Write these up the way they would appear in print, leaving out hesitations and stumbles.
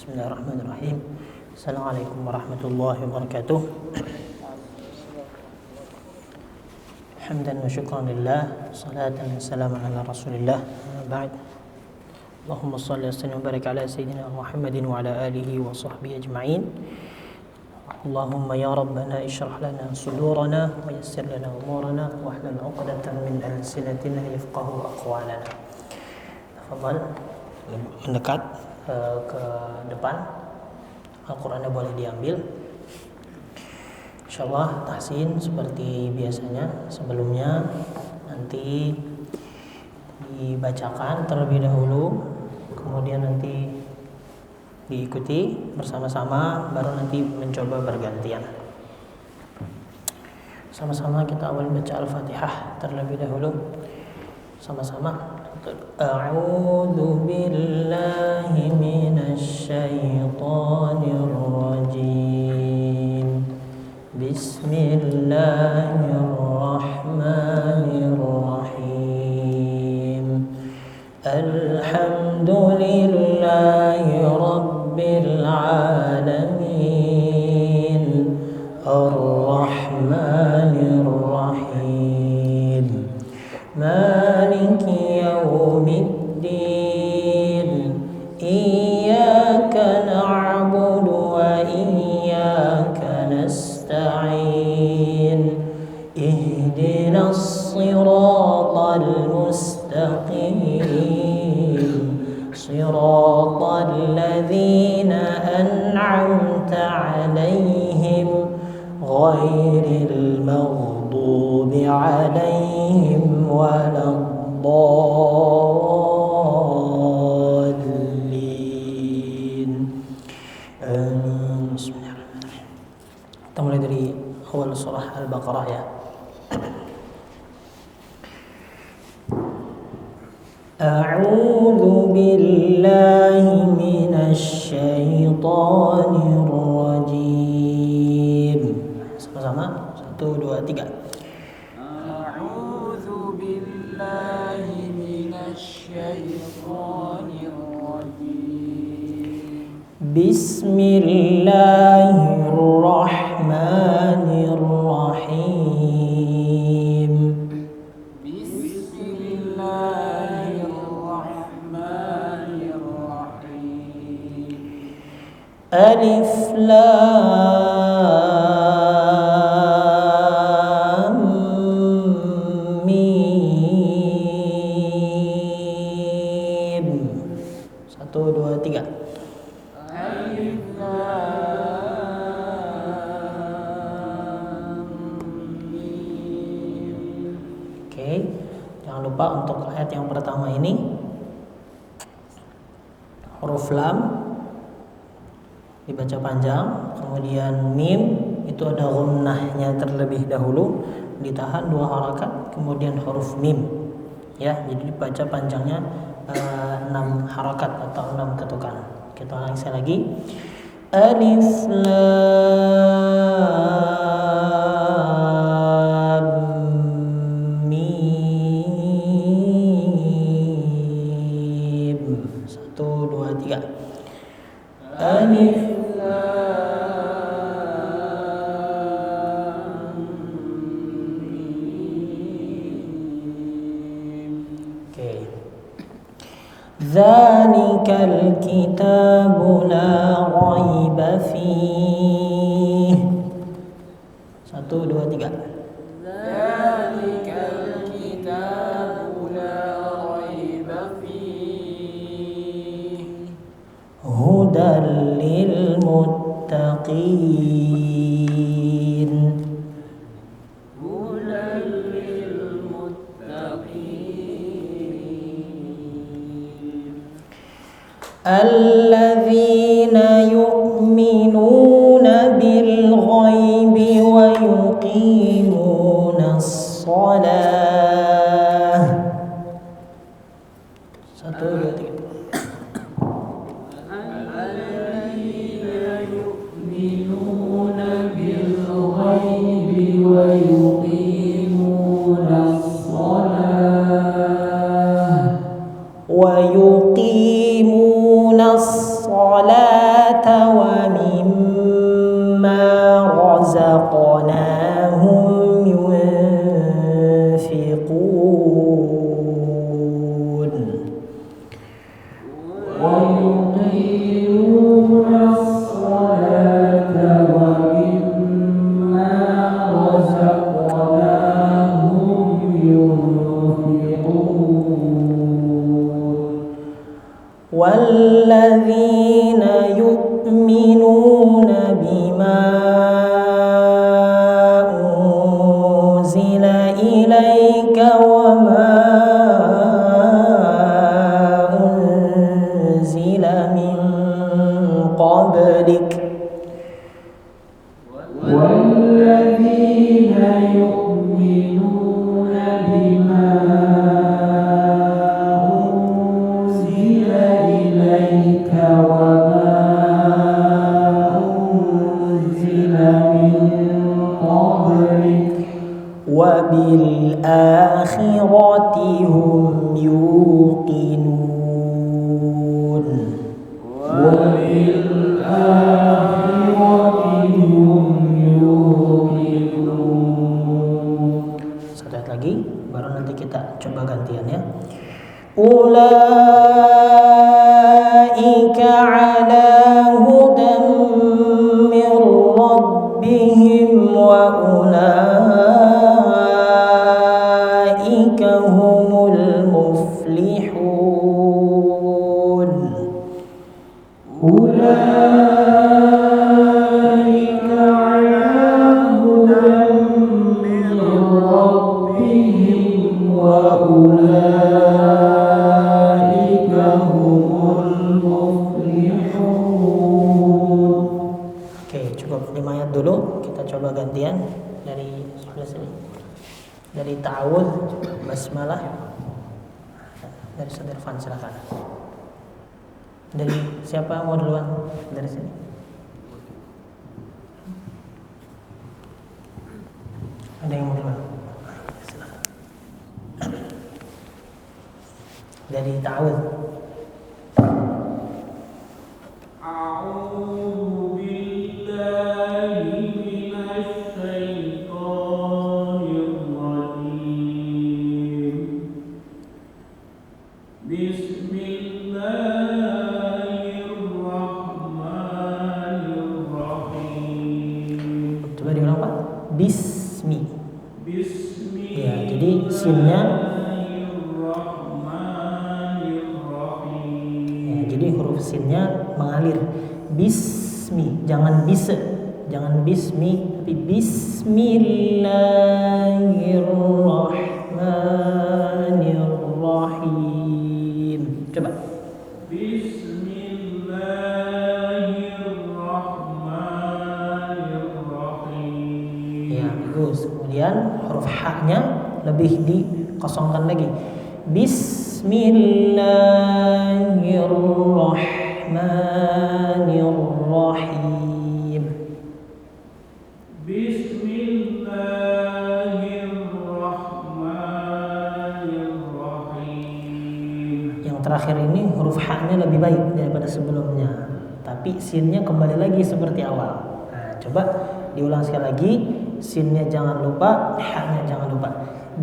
Bismillahirrahmanirrahim. Assalamualaikum warahmatullahi wabarakatuh. Hamdan wa syukran lillah, salatan wa salaman ala rasulillah. Ba'd. Allahumma salli wa sallim wa barik ala sayyidina Muhammadin wa ala alihi wa sahbihi ajma'in. Allahumma ya rabbana ishrah lana sudurana wa yassir lana umurana wa hlul 'uqdatan min alsinatina yafqahu aqwalana. Tafadhal mendekat ke depan, Al-Qurannya boleh diambil. Insyaallah tahsin seperti biasanya. Sebelumnya nanti dibacakan terlebih dahulu, kemudian nanti diikuti bersama-sama, baru nanti mencoba bergantian. Sama-sama kita awal baca Al-Fatihah terlebih dahulu. Sama-sama. A'udzu billahi minasy syaithanir rajim. Bismillahirrahmanirrahim. Alhamdulillahi rabbil alamin. Ar-rahmanir rahim. Maliki yaumiddin. Iyyaka na'budu wa iyyaka nasta'in. Ihdinas siratal mustaqim. Siratal ladzina an'amta 'alaihim ghairil maghdubi 'alaihim waladdallin. Bismillahirrahmanirrahim. Kita mulai dari awal surah Al-Baqarah ya. A'udzu billahi minasy syaithanir rajim. Sama-sama. 1 2 3. A'udzu billahi minasy syaithanir rajim. Bismillahirrahmanirrahim. Alif Lam Mim. 1 2 3. Alif Lam Mim. Oke, jangan lupa untuk ayat yang pertama ini huruf lam dibaca panjang, kemudian mim itu ada gunnahnya terlebih dahulu, ditahan 2 harakat, kemudian huruf mim ya, jadi dibaca panjangnya 6 harakat atau 6 ketukan. Kita ulangi lagi. Alif Lam Mim. 1 2 3. Alif Dzalikal kitabu la raiba fihi. 1 2 3. Dzalikal kitabu la raiba fihi. Hudal lil muttaqin. Hudal lil muttaqin. Alladzina yu'minuna bil ghaibi wa yuqimunas shalah. 1 2 3. Alladzina yu'minuna bil ghaibi wa yuqimunas shalah. wa yuqimunas shalah رزقناهم ينفقون ويقيمون الصلاة ومما رزقناهم ينفقون والذين يؤمنون بما أنزل إليك وما أنزل من قبلك والذين يؤمنون بما أنزل إليك وما أنزل من قبلك وبالآخرة هم يوقنون وبالآخرة هم يوقنون. Satu ayat lagi, baru nanti kita coba gantian ya. Ulaika ala hudan min rabbihim wa ulaika humul muflihun. أولئك على هدى من ربهم وأولئك هم المفلحون. Oke, cukup 5 ayat dulu. Kita coba gantian dari sebelah sini. Dari ta'awudz, basmalah. Dari Ustaz Irfan silakan. Dari siapa mau duluan? Dari sini. Ada yang mau duluan? Silakan. Dari ta'awudz. أعوذ بالله من الشيطان الرجيم بسم الله الرحمن الرحيم Coba diulang Pak. Bismi. بسم Ya, jadi sinnya ya, jadi huruf sinnya mengalir. Bismi, jangan bisa, jangan bismi, tapi bismillahirrahmanirrahim. Coba. Bismillahirrahmanirrahim. Ya, bagus. Kemudian huruf ha-nya lebih dikosongkan lagi. Bismillahirrahmanirrahim. Bismillahirrahmanirrahim. Yang terakhir ini huruf ha-nya lebih baik daripada sebelumnya, tapi sinnya kembali lagi seperti awal. Nah, coba diulang sekali lagi. Sinnya jangan lupa, ha-nya jangan lupa.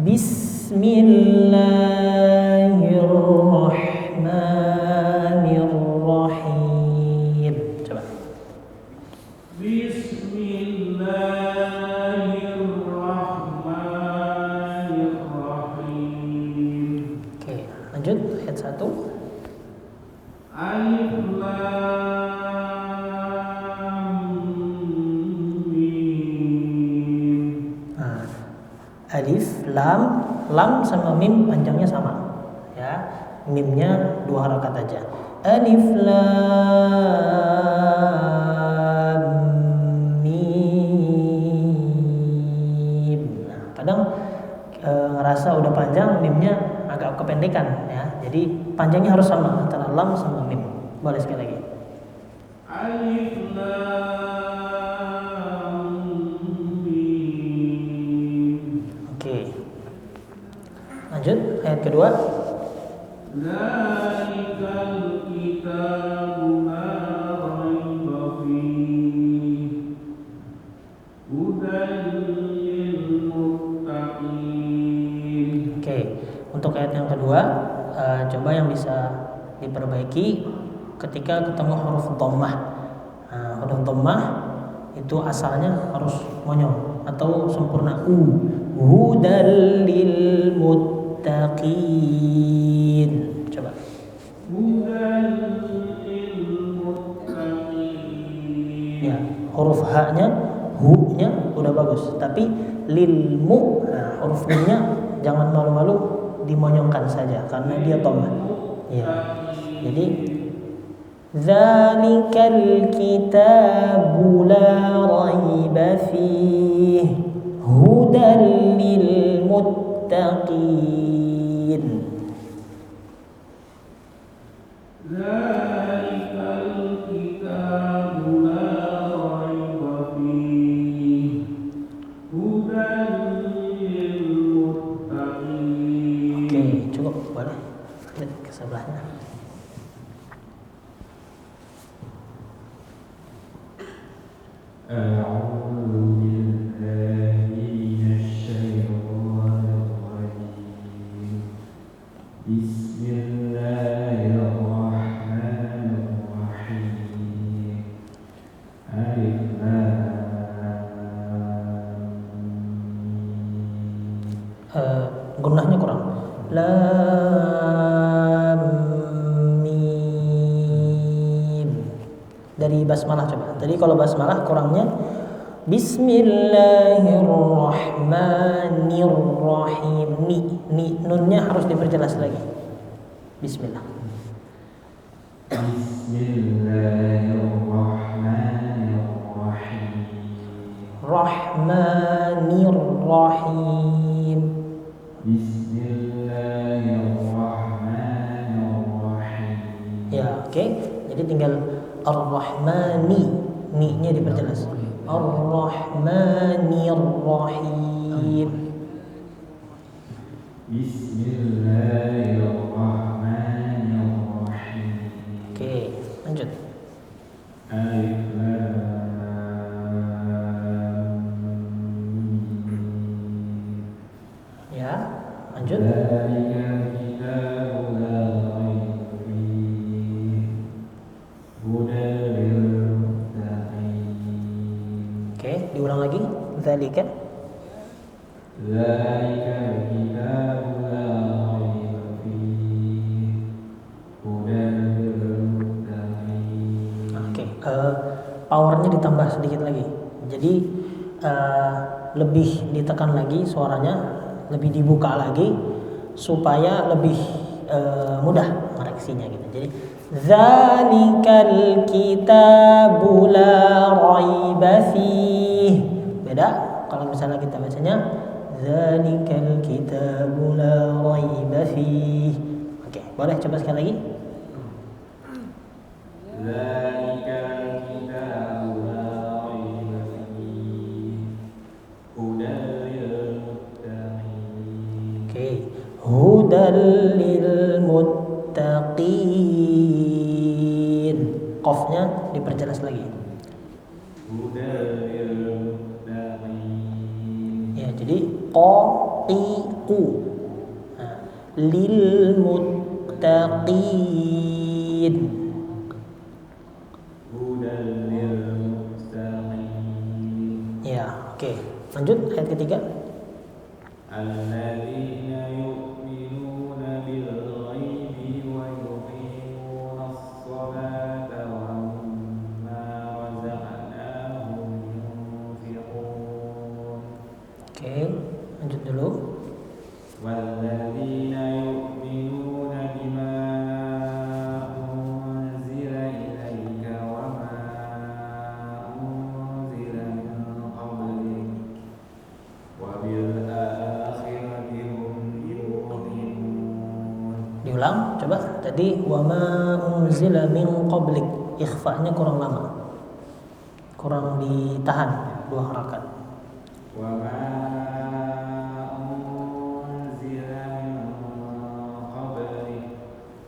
Bismillahirrahmanirrahim. Coba. Bismillahirrahmanirrahim. Oke, lanjut ayat 1. Alif Lam Mim. Nah, alif, lam sama mim panjangnya sama. Ya, mimnya 2 harakat aja. Alif lam mim. Nah, kadang ngerasa udah panjang, mimnya agak kependekan ya. Jadi panjangnya harus sama antara lam sama mim. Boleh sekali lagi. Alif Lam Mim. Oke. Lanjut ayat kedua. Zalikal kitabu la raiba fihi hudan coba yang bisa diperbaiki ketika ketemu huruf dhammah. Huruf dhammah itu asalnya harus monyong atau sempurna hudal lil muttaqin. Coba hudal lil muttaqin. Ya, huruf h-nya, hu-nya udah bagus, tapi lil mu, huruf mim-nya jangan malu-malu dimonyongkan saja karena dia dhammah. Ya. Jadi zalikal kitabu la raiba fihi hudal lil muttaqin. Zalikal kitabu la raiba fihi hudal lil muttaqin. Oke, cukup, boleh. Lihat ke sebelahnya. أعوذ بالله من الشيطان الرجيم بسم الله الرحمن الرحيم ألف Gunnahnya kurang. Lam mim. Dari basmalah coba. Tadi kalau basmalah kurangnya Bismillahirrahmanirrahim. Ni nunnya harus diperjelas lagi. Bismillah. Bismillahirrahmanirrahim Rahmanirrahim. Bismillahirrahmanirrahim. Ya, oke. Jadi tinggal Ar-Rahmani, ni-nya diperjelas. Ar-Rahmanirrahim. Bismillahirrahmanirrahim. Oke, lanjut. Alif lam Ya, lanjut. Zalikal kitabu la raiba fihi hudal lil muttaqin. Oke, diulang lagi. Dzalika. Zalikal kitabu la raiba fihi hudal lil muttaqin. Oke, powernya ditambah sedikit lagi. Jadi lebih ditekan lagi suaranya, lebih dibuka lagi supaya lebih mudah koreksinya gitu. Jadi zalikal kitabu la raiba fihi. Beda kalau misalnya kita bacanya zalikal kitabu la raiba fihi. Oke, boleh coba sekali lagi? Zalikal kitabu la raiba fihi hudal lil muttaqin. Oke, hudal lil muttaqin. Qafnya diperjelas lagi. Hudal lil muttaqin. Ya, jadi qaqiqu. Nah, lil muttaqin. Hudal lil muttaqin. Ya, oke. Lanjut ayat ketiga. Alladzina yu'minuna bil ghaibi wa yuqimuna as-salata wa mimma razaqnahum yunfiqun. Oke, lanjut dulu. Walladzina yu'minuna bima unzila ilaika wa ma unzila min qablik wa bil akhirati hum yuqinun. Diulang, coba. Tadi wa ma unzila min qablik. Ikhfa-nya kurang lama. Kurang ditahan 2 harakat. Wa ma unzila min qablik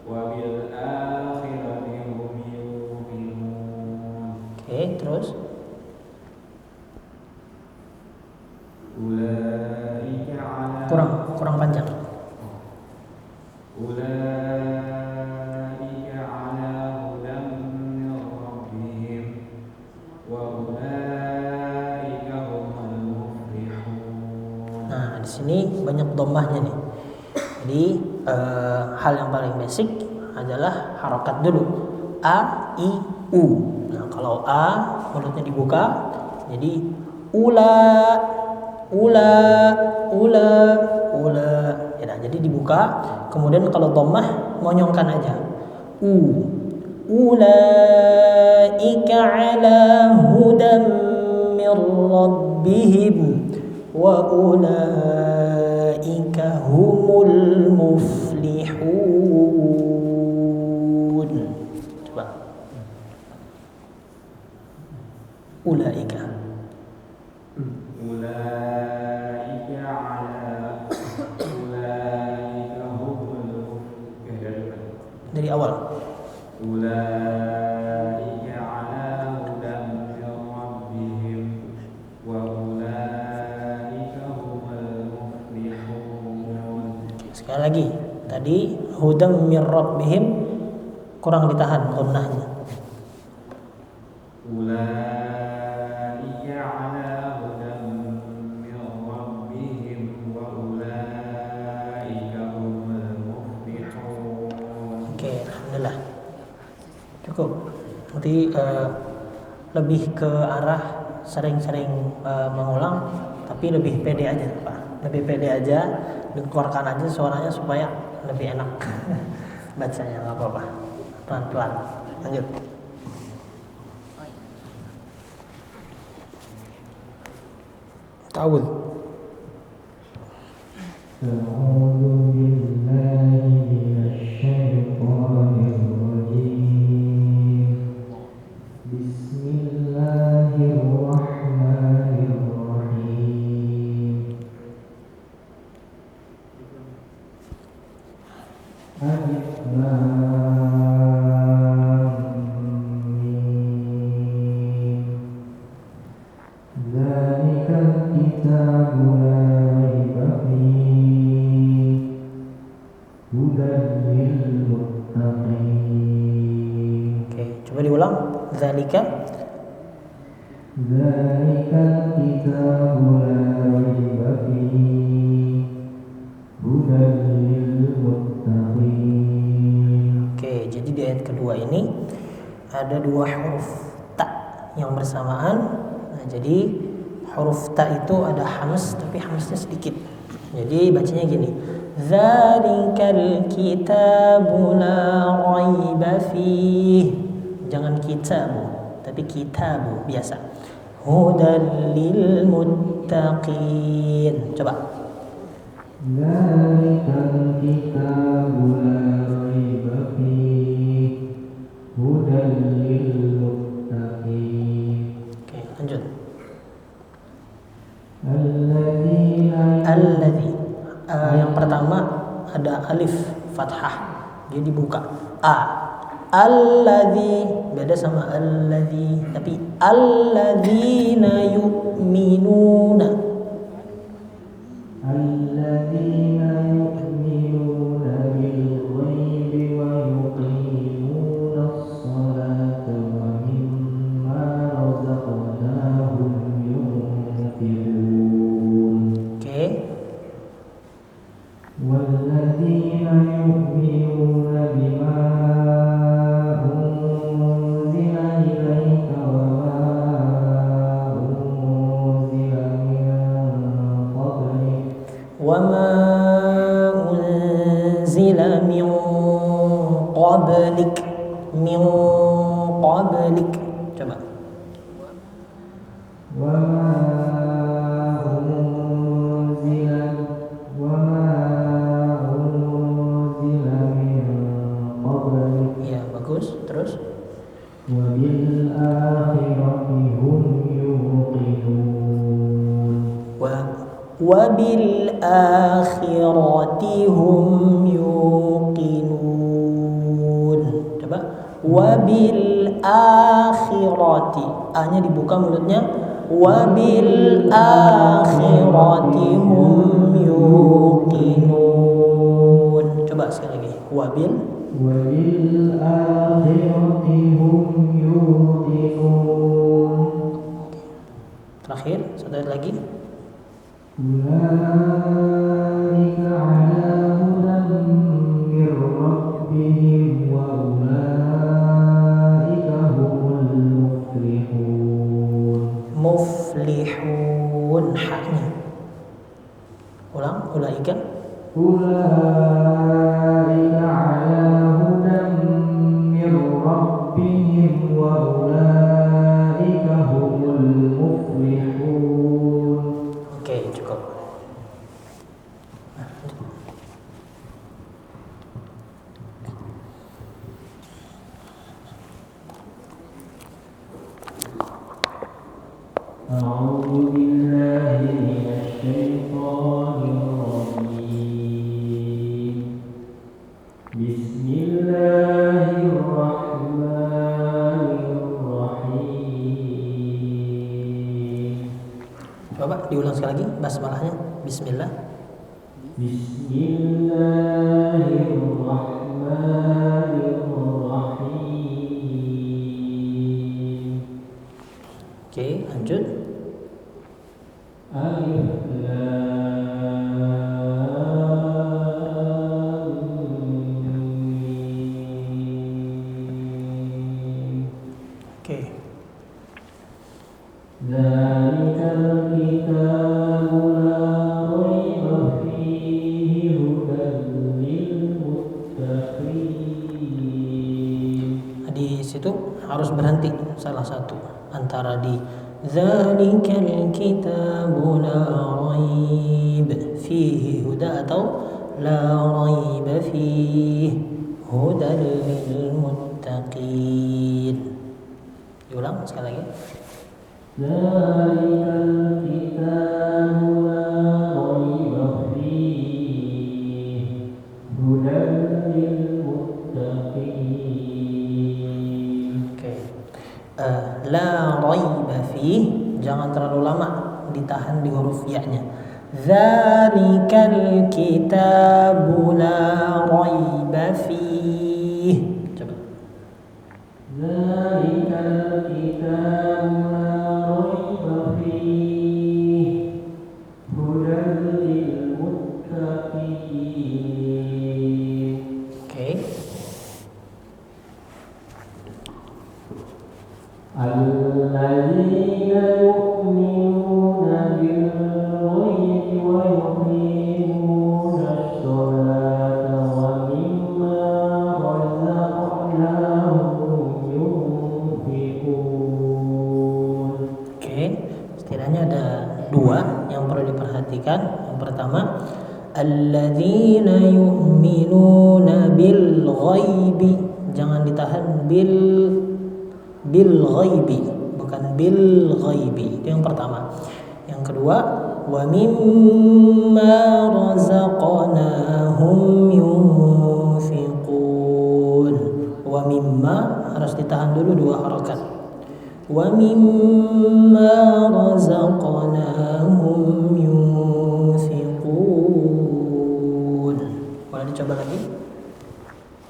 wa bil akhirati hum yuqinun. Oke, terus. Ulaika ala Kurang panjang. sini banyak dhammahnya nih. Jadi hal yang paling basic adalah harokat dulu. A, I, U. Nah, kalau A mulutnya dibuka, jadi ula, ula, ula, ula. Ya, nah, jadi dibuka. Kemudian kalau dhammah monyongkan aja. U, ulaika ala hudam min rabbihim wa ulaika humul muflihun. Coba. Ulaika. Ulaika ala ulaika humul Dari awal. ulaika ala hudan min rabbihim wa ulaika humul muflihun. Sekali lagi. Tadi hudam min rabbihim kurang ditahan gunnahnya. Ulaika ala hudan min rabbihim wa ulaika humul muflihun. Oke, alhamdulillah. Cukup. Nanti lebih ke arah sering-sering mengulang, tapi lebih pede aja, Pak. Lebih pede aja, dikeluarkan aja suaranya supaya lebih enak bacanya, nggak apa-apa. Pelan-pelan. Lanjut. Ta'awudz. أعوذ بالله من الشيطان الرجيم بسم الله الرحمن الرحيم ألف لام ميم ذلك الكتاب لا ريب فيه هدى للمتقين. Oke, coba diulang. Zalika. ذلك الكتاب لا ريب فيه هدى للمتقين. Oke, jadi di ayat kedua ini ada dua huruf ta yang bersamaan. Nah, jadi huruf ta itu ada hams, tapi hamsnya sedikit. Jadi bacanya gini. Dzalikal kitabu la raiba fih. Jangan kitabu, tapi kitabu biasa. Hudal lil muttaqin. Coba. ذلك الكتاب لا ريب فيه هدى للمتقين. Oke, lanjut. الذين Alladzi. Yang pertama ada alif fathah, dia dibuka. A. Alladzi beda sama alladzi, tapi alladzina yu'minuna. الذين يؤمنون بالغيب ويقيمون الصلاة ومما رزقناهم ينفقون. Oke. والذين يؤمنون بما أنزل إليك وما أنزل من قبلك Wama unzila min qablik. Min qablik. Coba. وما أنزل من قبلك Ya, bagus. Terus. وبالآخرة هم يوقنون. Wabil akhirati hum yuqinun. Coba. Wabil akhirati. A-nya dibuka mulutnya. Wabil akhirati hum yuqinun. Coba sekali lagi. Wabil. وبالآخرة هم يوقنون. Terakhir, satu ayat lagi. أولئك ulaika أولئك على هدى من ربهم وأولئك هم المفلحون. Oke, cukup. أعوذ بالله من الشيطان الرجيم. بسم الله الرحمن الرحيم. Coba diulang sekali lagi basmalahnya. Bismillah. Bismillahirrahmanirrahim. Oke, lanjut. Alif Lam Mim. Oke. Dzalikal kitabu la raiba fihi hudan lil muttaqin. Di situ harus berhenti salah satu antara di Dzalikal kitabu la raib fihi huda atau la raib fihi hudan lil muttaqin. Diulang sekali lagi. Dzalikal kitabu la raiba fihi hudan lil muttaqin. Oke. La raiba fih, jangan terlalu lama ditahan di huruf ya-nya. Dzalikal kitabu la raiba fih. Coba. Dzalikal kitabu la raiba fihi hudan lil muttaqin. Oke. Alladzina yu'minuna bil ghaibi wa yuqimuna ash-sholata wa mimma razaqnahum yunfiqun. Oke, setidaknya ada dua yang perlu diperhatikan. Yang pertama, alladzina yu'minuna bil ghaibi. Jangan ditahan bil ghaibi, bukan bil ghaibi. Itu yang pertama. Yang kedua, wa mimma razaqnahum yunfiqun. Wa mimma harus ditahan dulu dua harakat. Wa mimma razaqnahum yunfiqun. Boleh dicoba lagi?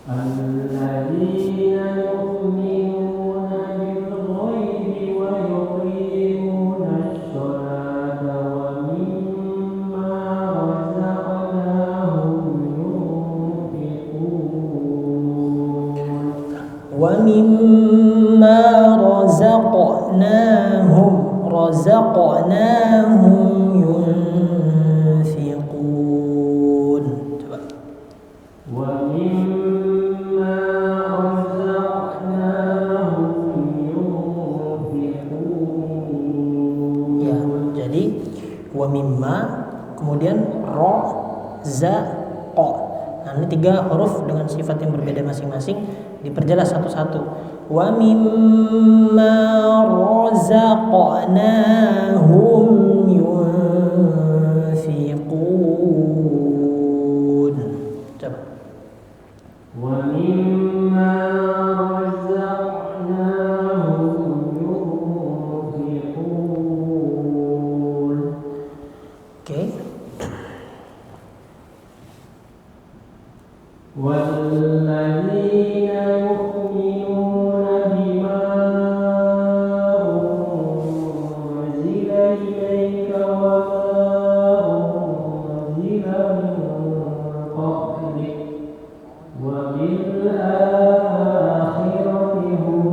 Alladzina yu'minuna bil ghaibi wa yuqimuna ash-sholata wa mimma razaqnahum yunfiqun. Wa mimma razaqnahum yunfiqun. Coba. Wa mimma razaqnahum yunfiqun. Ya, jadi wa mimma kemudian ro za qa. Nah, ini tiga huruf dengan sifat yang berbeda masing-masing, diperjelas satu-satu. Wa mimma razaqnahum yunfiqun. Coba. Wa mimma razaqnahum yunfiqun. Oke. Walladzina yu'minuna bima unzila ilayka wa ma unzila min qablik wa bil akhirati hum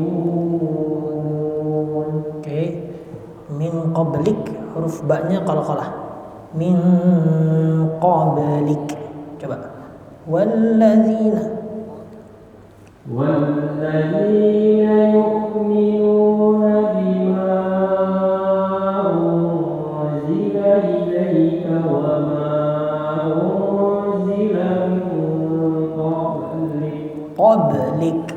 yuqinun. Oke. Min qablik huruf ba-nya qalqalah. min qablik. Coba. Walladzina yu'minuna bima unzila ilayka wa ma unzila min qablik. Qablik.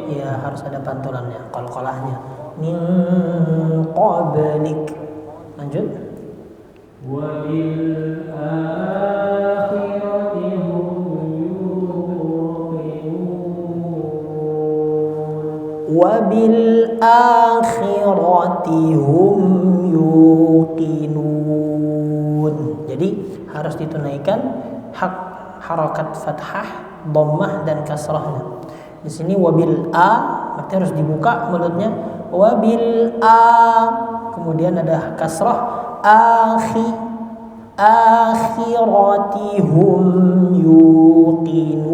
Ya, harus ada pantulannya, qalqalahnya. Min qablik. Lanjut. Wa bil akhirati hum yuqinun. Wa bil akhirati hum yuqinun. Jadi harus ditunaikan hak harakat fathah, dhammah dan kasrahnya. Di sini wabil a berarti harus dibuka mulutnya. Wabil a kemudian ada kasrah akhirati hum yuqinun.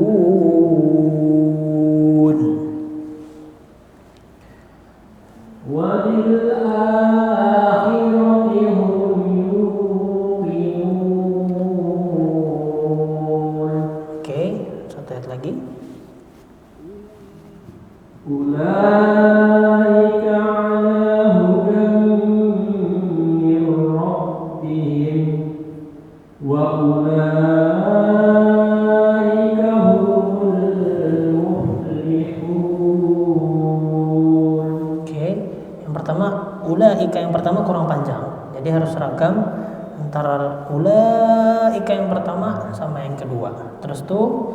Wabil akhirati hum yuqinun. Oke, satu ayat lagi. Ulaika ala hudan min rabbihim wa ulaika humul muflihun. Oke, yang pertama ulaika yang pertama kurang panjang. Jadi harus seragam antara ulaika yang pertama sama yang kedua. Terus tuh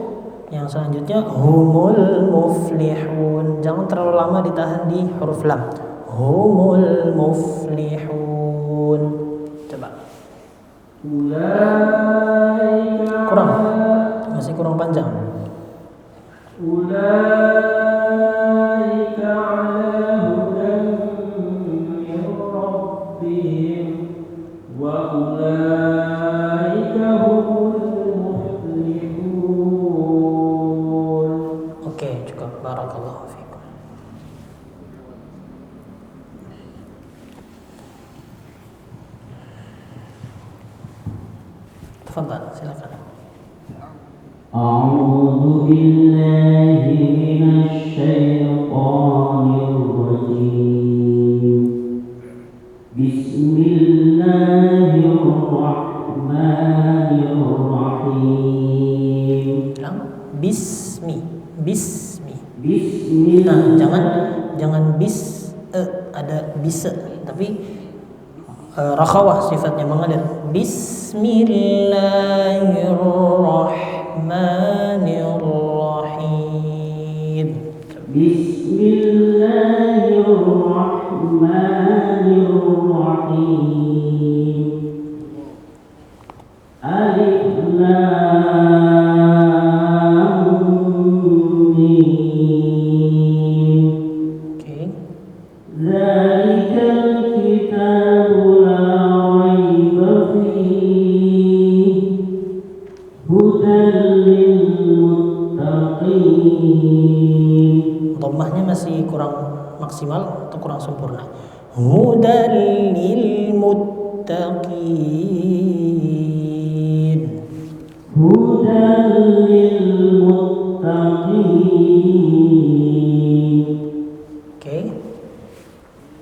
yang selanjutnya humul muflihun. Jangan terlalu lama ditahan di huruf lam. Humul muflihun. Coba. Kurang. Masih kurang panjang. Ulaika ala hudan min rabbihim wa ulaika humul muflihun. Oke, cukup. Barakallahu fiikum. Tafadhal, silakan. A'udzu billahi minasy syaithanir rajim. Bismillahirrahmanirrahim. Bismi. Bismillah. Nah, jangan bis ada bisa, tapi rakhawah sifatnya mengalir. Bismillahirrahmanirrahim. Bismillahirrahmanirrahim. Alif lam mim. Oke. Zalikal kitabu la raiba fihi hudan lil muttaqin. Dhammahnya masih kurang maksimal atau kurang sempurna. Hudan lil muttaqin. Hudan lil muttaqin. Oke.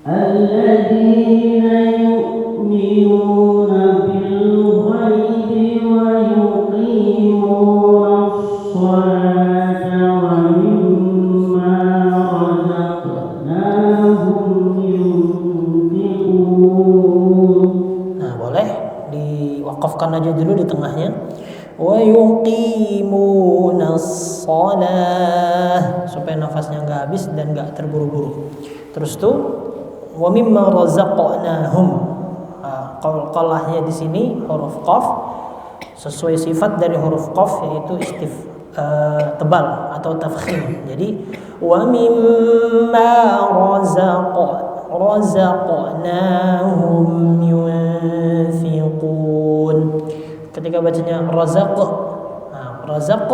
Alladzina yu'minuna bil ghaibi wa yuqimuna as-salata wa mimma razaqnahum yunfiqun. Nah, boleh diwakafkan aja dulu di tengahnya. Wa yuqimunas shalah, supaya nafasnya nggak habis dan nggak terburu-buru. Terus tuh wa mimma razaqnahum. Qalqalahnya di sini huruf qaf sesuai sifat dari huruf qaf, yaitu tebal atau tafkhim. Jadi wa mimma razaqnahum yunfiqun. Ketika bacanya razaq, razaq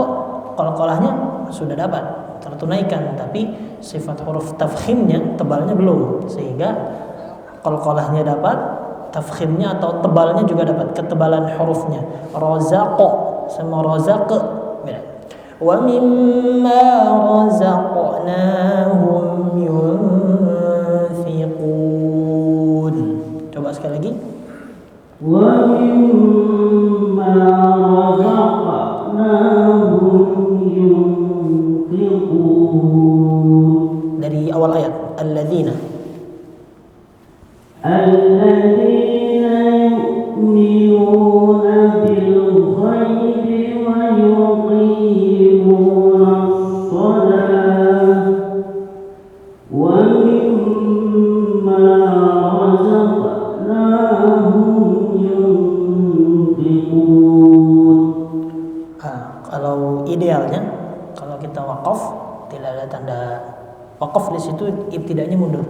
qalqalahnya sudah dapat. tertunaikan, tapi sifat huruf tafkhimnya, tebalnya belum, sehingga qalqalahnya dapat, tafkhimnya atau tebalnya juga dapat, ketebalan hurufnya. Razaqo sama razaq beda. Wa mimma razaqnahum yunfiqun. Coba sekali lagi. Wa mimma razaqnahum yunfiqun. Dari awal ayat, alladzina. Alladzina yu'minuna bil ghaibi wa yuqimuna as-salah wa mimma razaqnahum yunfiqun. Kalau idealnya, kalau kita wakaf tidak ada tanda wakaf di situ, ibtidanya mundur.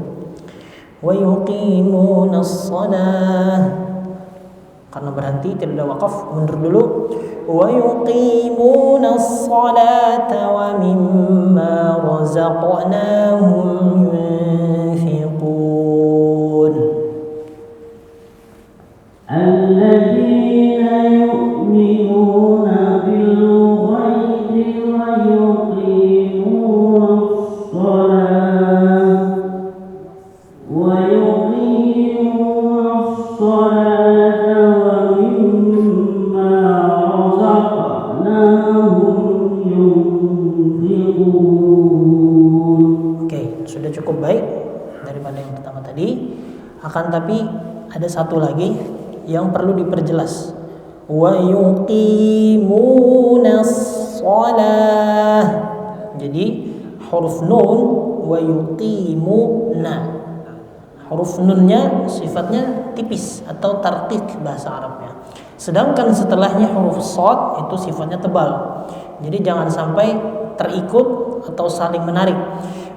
Wa yuqimuna as-salah, karena berhenti tidak ada wakaf, mundur dulu. Wa yuqimuna as-salata wa mimma razaqnahum yunfiqun. Alladzina yu'minuna bil ghaibi wa yuqimuna as-salah wa yuqimuna as-salata wa mimma razaqnahum yunfiqun. Oke, sudah cukup baik daripada yang pertama tadi. Akan tapi ada satu lagi yang perlu diperjelas. Wa yuqimuna shalah. Jadi huruf nun wa yuqimuna. Huruf nunnya sifatnya tipis atau tarqiq bahasa Arabnya. Sedangkan setelahnya huruf shad itu sifatnya tebal. Jadi jangan sampai terikut atau saling menarik.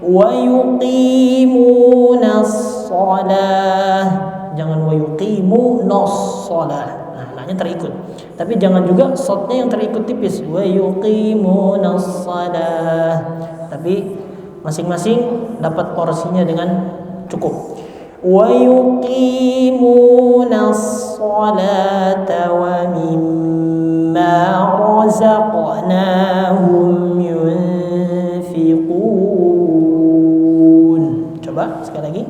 Wa yuqimuna shalah. Jangan wa yuqimuna shalah. Nah, nanya terikut. Tapi jangan juga shadnya yang terikut tipis. Wa yuqimuna shalah. Tapi masing-masing dapat porsinya dengan cukup. Wa yuqimuna sholata wa mimma razaqnahum yunfiqun. Coba sekali lagi.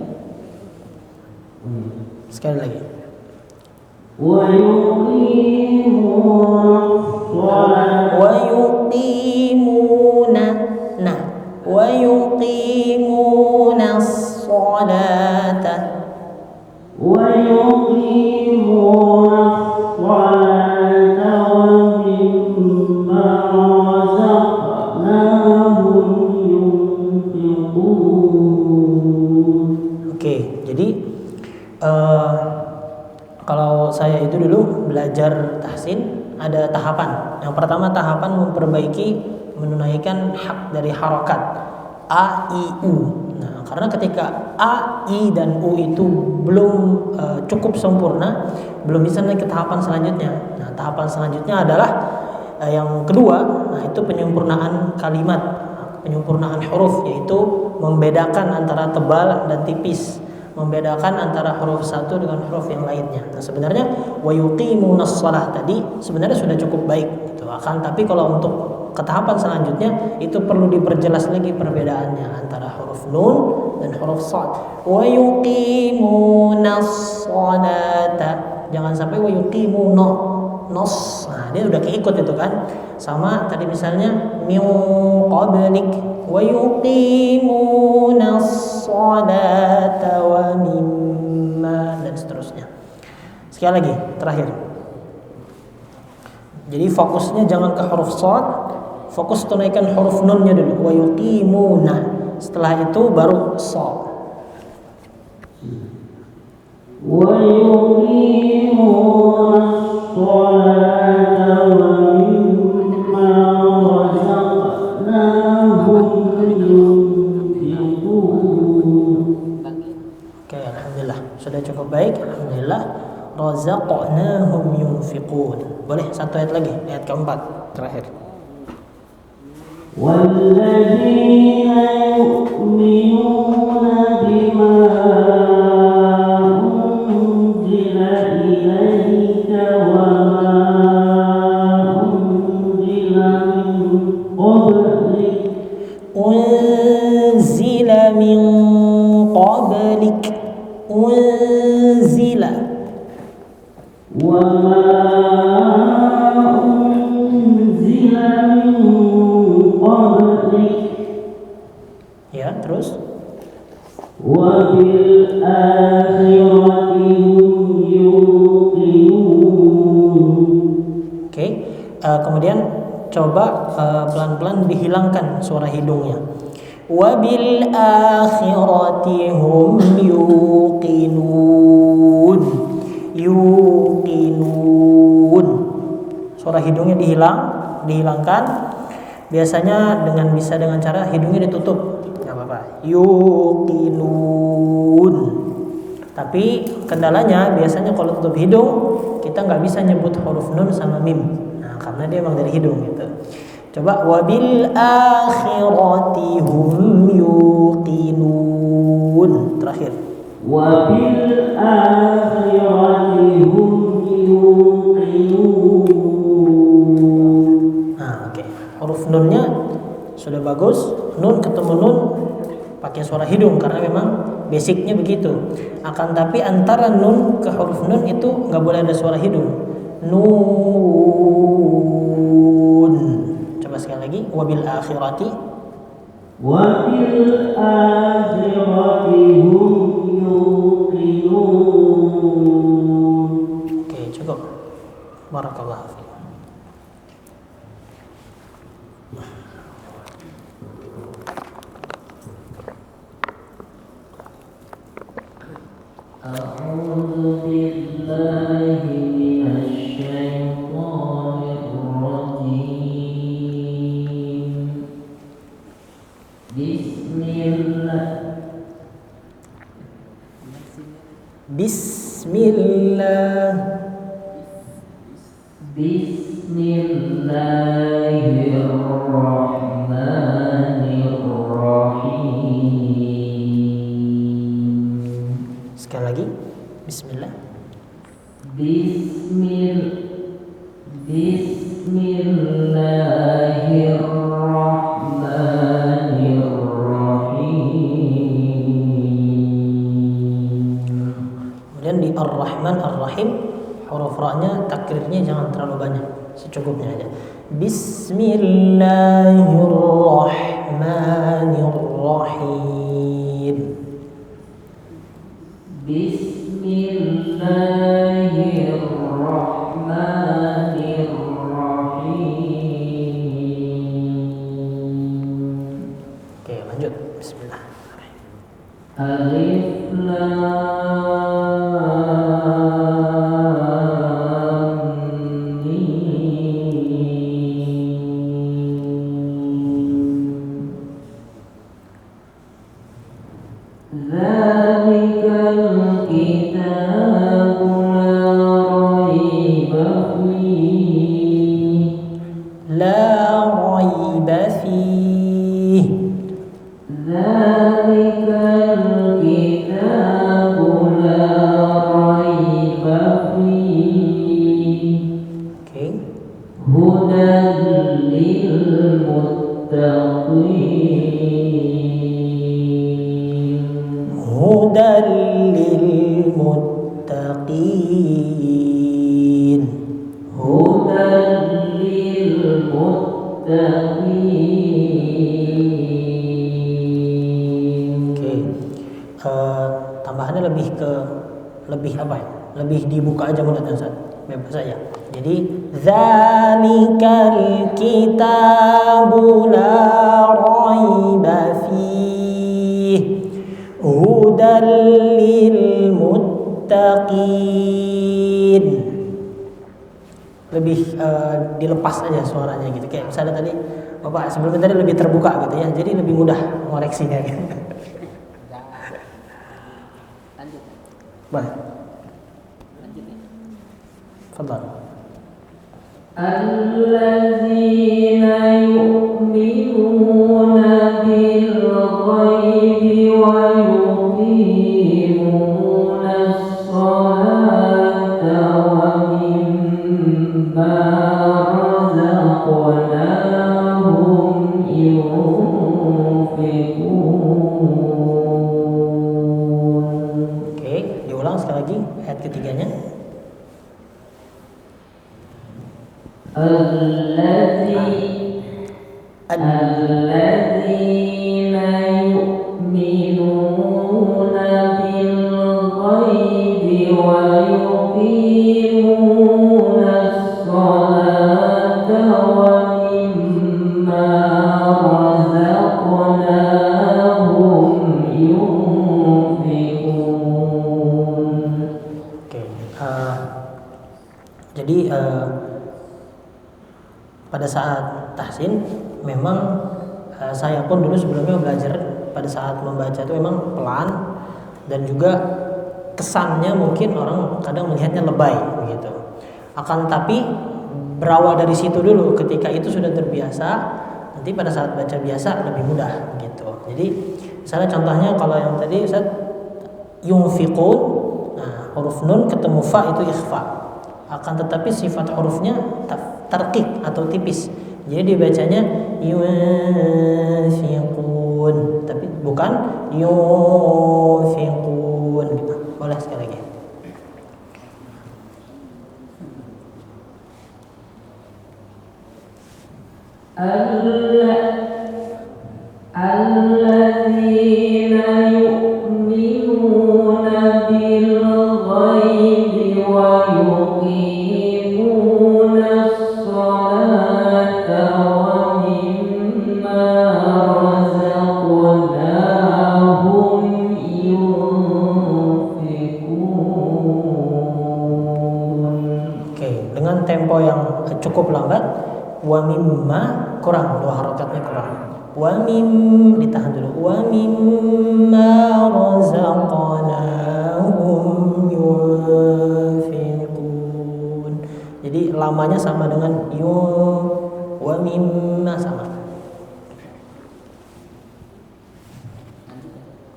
Sekali lagi. Wa yuqimuna sholata Wa yuqimuna nah wa yuqimuna sholata wa yuqimuna as-salata wa mimma razaqnahum yunfiqun. Oke, jadi kalau saya itu dulu belajar tahsin ada tahapan. Yang pertama tahapan memperbaiki menunaikan hak dari harokat a, i, u. Nah, karena ketika a, i dan u itu belum cukup sempurna, belum bisa naik ke tahapan selanjutnya. Nah, tahapan selanjutnya adalah yang kedua, nah itu penyempurnaan kalimat, penyempurnaan huruf, yaitu membedakan antara tebal dan tipis, membedakan antara huruf satu dengan huruf yang lainnya. Nah, sebenarnya wa yuqimunas shalah tadi sebenarnya sudah cukup baik gitu. Akan tapi kalau untuk ke tahapan selanjutnya itu perlu diperjelas lagi perbedaannya antara huruf nun dan huruf shad. Wa yuqimunas sholata. Jangan sampai wa yuqimuna nos. Nah, dia udah keikut itu kan. Sama tadi misalnya min qablik wa yuqimunas sholata wa mimma dan seterusnya. Sekali lagi terakhir. Jadi fokusnya jangan ke huruf shad, fokus tunaikan huruf nunnya dulu. Wa yuqimuna. Setelah itu baru shad. Wa yuqimuna as-salata wa mimma razaqnahum yunfiqun. Oke, alhamdulillah sudah cukup baik. Alhamdulillah. Razaqnahum yunfiqun. Boleh satu ayat lagi, ayat keempat terakhir. والذين يؤمنون بما أنزل إليك وما أنزل من قبلك أنزل من قبلك أنزل وما أنزل من قبلك ya terus وبالآخرة هم يوقنون. Oke, kemudian coba pelan-pelan dihilangkan suara hidungnya. Wabil akhirati hum yuqinun. Yuqinun. Suara hidungnya dihilangkan. Biasanya bisa dengan cara hidungnya ditutup. Enggak apa-apa. Yuqinun. Tapi kendalanya biasanya kalau tutup hidung kita nggak bisa nyebut huruf nun sama mim. Nah, karena dia emang dari hidung gitu. Coba wabil akhirati hum yuqinun. Terakhir. وبالآخرة هم يوقنون. Nah, oke. Huruf nunnya sudah bagus. Nun ketemu nun pakai suara hidung karena memang basicnya begitu. Akan tapi antara nun ke huruf nun itu nggak boleh ada suara hidung. Nun. Coba sekali lagi. Wabil akhirati. وبالآخرة هم يوقنون. Oke, cukup. Barakallahu fiik. أعوذ بالله من الشيطان الرجيم. بسم الله Bismillah. بسم الله الرحمن الرحيم. Sekali lagi. Bismillah. Bismillahirrahmanirrahim. Kemudian di Ar-Rahman Ar-Rahim huruf ra-nya takrirnya jangan terlalu banyak, secukupnya aja. Bismillahirrahmanirrahim. Bismillahirrahmanirrahim. Oke, lanjut. Bismillah. Alif Lam Mim. Dzalikal kitabu la raiba fihi. La raiba fihi. Dzalikal kitabu la raiba fihi. Oke. Hudan lil muttaqin. Hudan lil muttaqin. Hudan lil muttaqin. Oke. Tambahannya lebih apa ya? Lebih dibuka aja mulutnya, Ustaz. Bebas aja. Jadi zalikal kitabu la raiba fihi hudan lil muttaqin. Lebih dilepas aja suaranya gitu. Kayak misalnya tadi Bapak sebelumnya tadi lebih terbuka gitu ya. Jadi lebih mudah mengoreksinya gitu. Baik. Fadhal. Alladzina yu'minuna الذين يؤمنون بالغيب ويقيمون الصلاة ومما رزقناهم ينفقون. Jadi pada saat tahsin memang saya pun dulu sebelumnya belajar pada saat membaca itu memang pelan dan juga kesannya mungkin orang kadang melihatnya lebay begitu. Akan tapi berawal dari situ dulu, ketika itu sudah terbiasa, nanti pada saat baca biasa lebih mudah gitu. Jadi misalnya contohnya kalau yang tadi Ustaz yunfiqun, nah, huruf nun ketemu fa itu ikhfa. Akan tetapi sifat hurufnya tarqiq atau tipis. Jadi dibacanya yunfiqun, tapi bukan yunfiqun gitu. Boleh sekali lagi. Alladzina yu'minuna bil ghaibi wa yuqimuna as-salata wa mimma razaqnahum yunfiqun. Oke, dengan tempo yang cukup lambat, wa mimma kurang, dua harakatnya kurang. Wa mim ditahan dulu. Wa mimma razaqnahum yunfiqun. Jadi lamanya sama dengan wa mimma sama.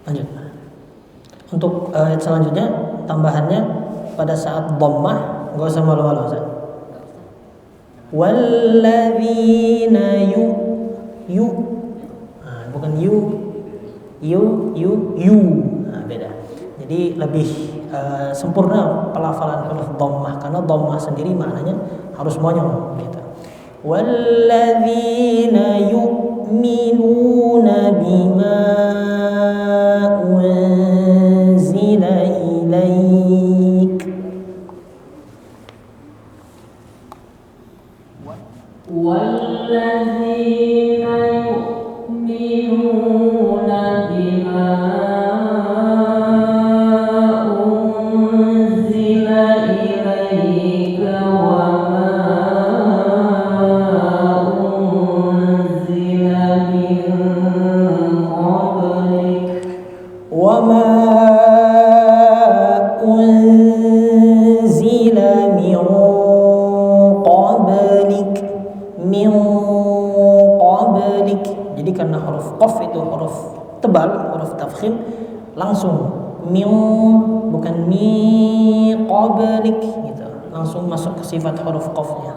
Lanjut. Untuk ayat selanjutnya tambahannya pada saat dhammah enggak usah malu-malu Ustaz. Walladzina bukan nah, beda. Jadi lebih sempurna pelafalan huruf dhammah karena dhammah sendiri maknanya harus monyong gitu. Walladzina yu'minuna bima unzila ilaik. Walladzina yu'minuna bima unzila ilaika wa ma unzila min qablik Wa ma unzila min qablik. Jadi karena huruf qaf itu huruf tebal, huruf tafkhim, langsung min bukan mi qablik gitu. Langsung masuk ke sifat huruf qafnya.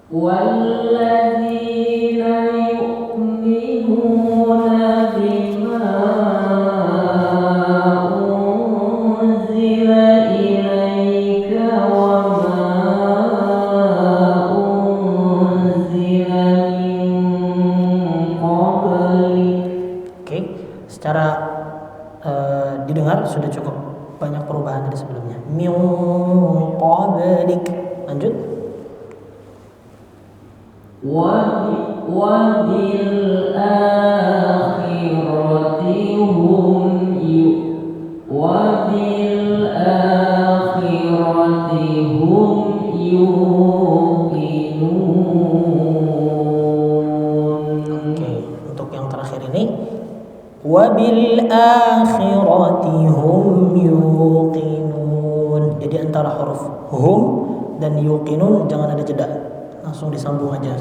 Walladzina yu'minuna bima unzila ilaika wa ma unzila min qablik. Oke, secara didengar sudah cukup banyak perubahan dari sebelumnya. Min qablik. Lanjut. Wabil akhirati hum yuqinun. Oke, untuk yang terakhir ini wabil akhirati hum yuqinun. Jadi antara huruf hum dan yuqinun jangan ada jeda. Langsung disambung aja.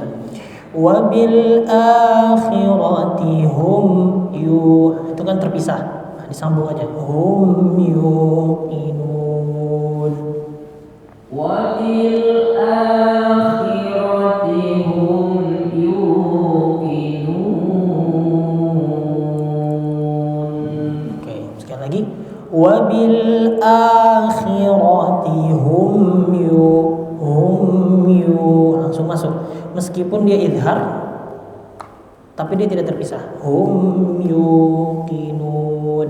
Wabil akhirati hum itu kan terpisah. Nah, disambung aja. Hum yuqinun. Wabil akhirati hum yuqinun. Oke, sekali lagi. Wabil akhirati hum langsung masuk. Meskipun dia idhar, tapi dia tidak terpisah. Hum yuqinun.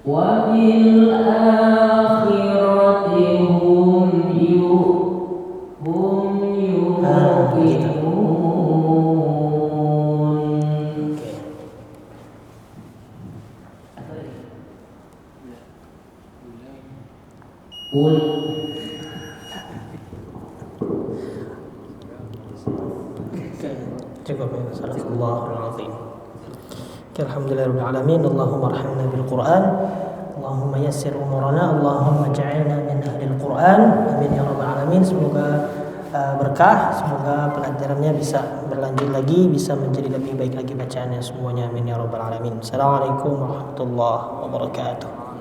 Wa bil akhirati hum yuqinun. Qul cukup ya. Sadaqallahul-azim. Alhamdulillahirabbil alamin. Allahumma arhamna bil Qur'an. Allahumma yassir umurana. Allahumma ja'alna min ahlil Qur'an. Amin ya rabbal alamin. Semoga berkah, semoga pelajarannya bisa berlanjut lagi, bisa menjadi lebih baik lagi bacaannya semuanya. Amin ya rabbal alamin. Assalamualaikum warahmatullahi wabarakatuh.